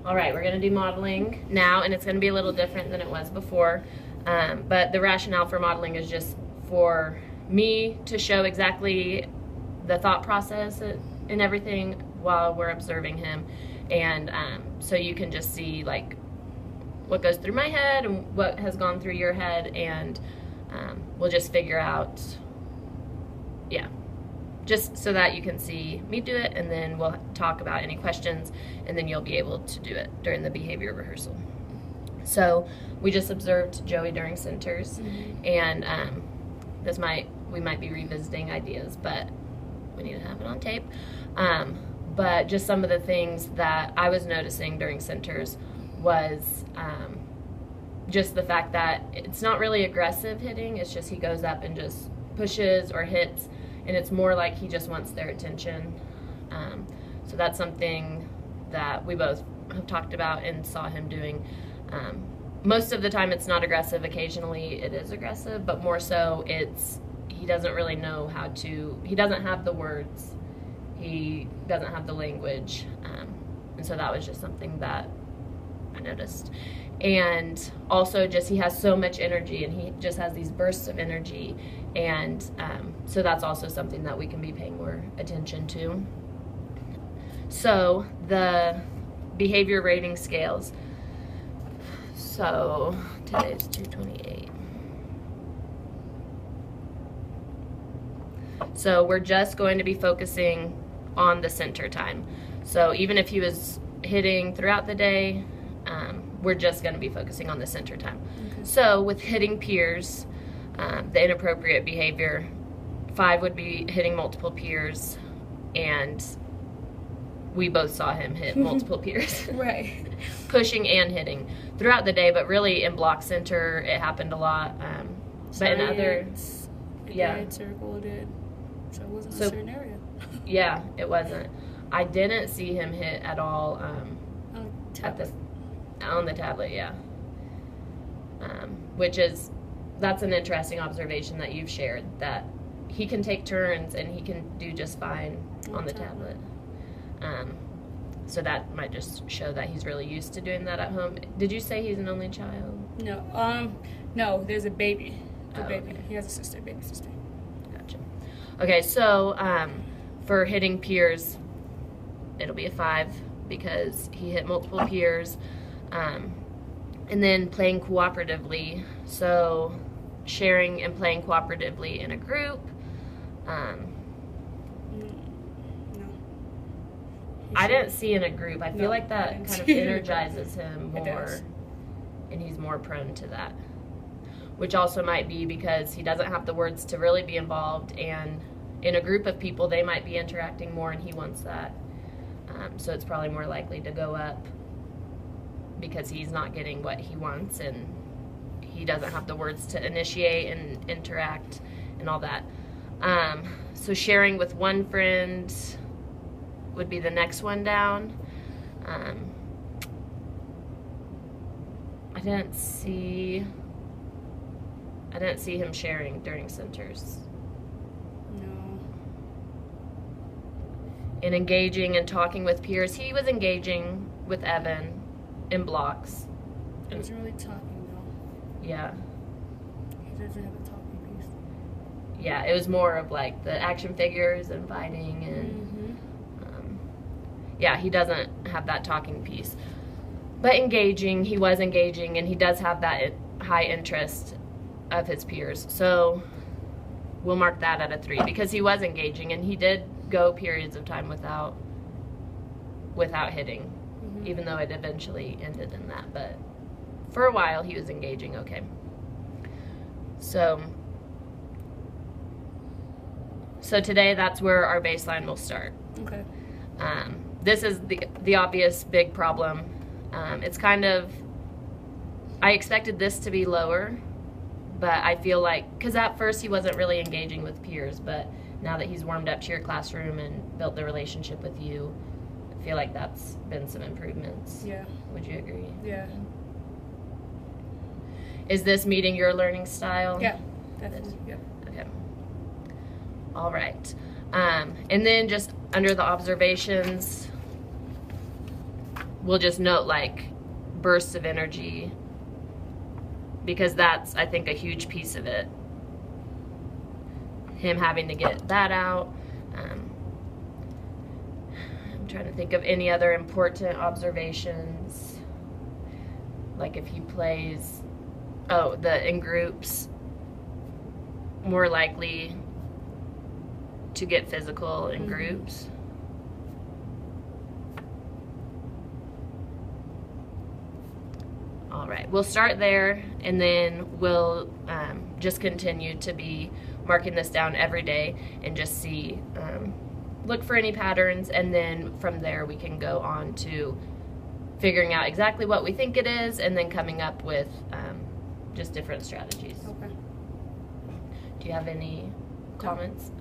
All right, we're gonna do modeling now, and it's gonna be a little different than it was before. But the rationale for modeling is just for me to show exactly the thought process and everything while we're observing him. And so you can just see like what goes through my head and what has gone through your head, and we'll just figure out, yeah, just so that you can see me do it, and then we'll talk about any questions, and then you'll be able to do it during the behavior rehearsal. So we just observed Joey during centers, and we might be revisiting ideas, but we need to have it on tape. But just some of the things that I was noticing during centers was just the fact that it's not really aggressive hitting, it's just he goes up and just pushes or hits, and it's more like he just wants their attention. So that's something that we both have talked about and saw him doing. Most of the time it's not aggressive, occasionally it is aggressive, but more so he doesn't really know how to, he doesn't have the words, he doesn't have the language, and so that was just something that I noticed. And also just he has so much energy, and he just has these bursts of energy, and so that's also something that we can be paying more attention to. So the behavior rating scales. So today's 228. So we're just going to be focusing on the center time. So even if he was hitting throughout the day, we're just going to be focusing on the center time. Okay. So with hitting peers, the inappropriate behavior, 5 would be hitting multiple peers, and we both saw him hit multiple peers. Right. Pushing and hitting throughout the day, but really in block center it happened a lot. But in other, circle did. So it wasn't a certain area. Yeah, it wasn't. I didn't see him hit at all on the tablet, yeah. That's an interesting observation that you've shared, that he can take turns and he can do just fine on the tablet. So that might just show that he's really used to doing that at home. Did you say he's an only child? No, no, there's a baby. Baby. Okay. He has a sister, baby sister. Gotcha. Okay, so for hitting peers, it'll be a 5 because he hit multiple peers. And then playing cooperatively, so sharing and playing cooperatively in a group. No. I didn't see in a group. I feel like that kind of energizes him more, and he's more prone to that. Which also might be because he doesn't have the words to really be involved, and in a group of people they might be interacting more, and he wants that. So it's probably more likely to go up because he's not getting what he wants, and he doesn't have the words to initiate and interact and all that. So sharing with one friend would be the next one down. I didn't see him sharing during centers. No. In engaging and talking with peers, he was engaging with Evan in blocks. He wasn't really talking though. Yeah. He doesn't have a talking piece. Yeah, it was more of like the action figures and fighting, and yeah, he doesn't have that talking piece. But engaging, he was engaging, and he does have that high interest of his peers. So we'll mark that at a 3 because he was engaging, and he did go periods of time without hitting, even though it eventually ended in that. But for a while he was engaging okay. So today that's where our baseline will start. Okay. This is the obvious big problem. It's kind of, I expected this to be lower, but I feel like, because at first he wasn't really engaging with peers, but now that he's warmed up to your classroom and built the relationship with you, I feel like that's been some improvements. Yeah. Would you agree? Yeah. Is this meeting your learning style? Yeah, definitely. Yeah. Okay. All right. And then just under the observations, we'll just note like bursts of energy, because that's, I think, a huge piece of it. Him having to get that out. I'm trying to think of any other important observations. Like if he plays, in groups, more likely to get physical in groups. All right, we'll start there, and then we'll just continue to be marking this down every day and just see, look for any patterns, and then from there we can go on to figuring out exactly what we think it is, and then coming up with just different strategies. Okay. Do you have any comments?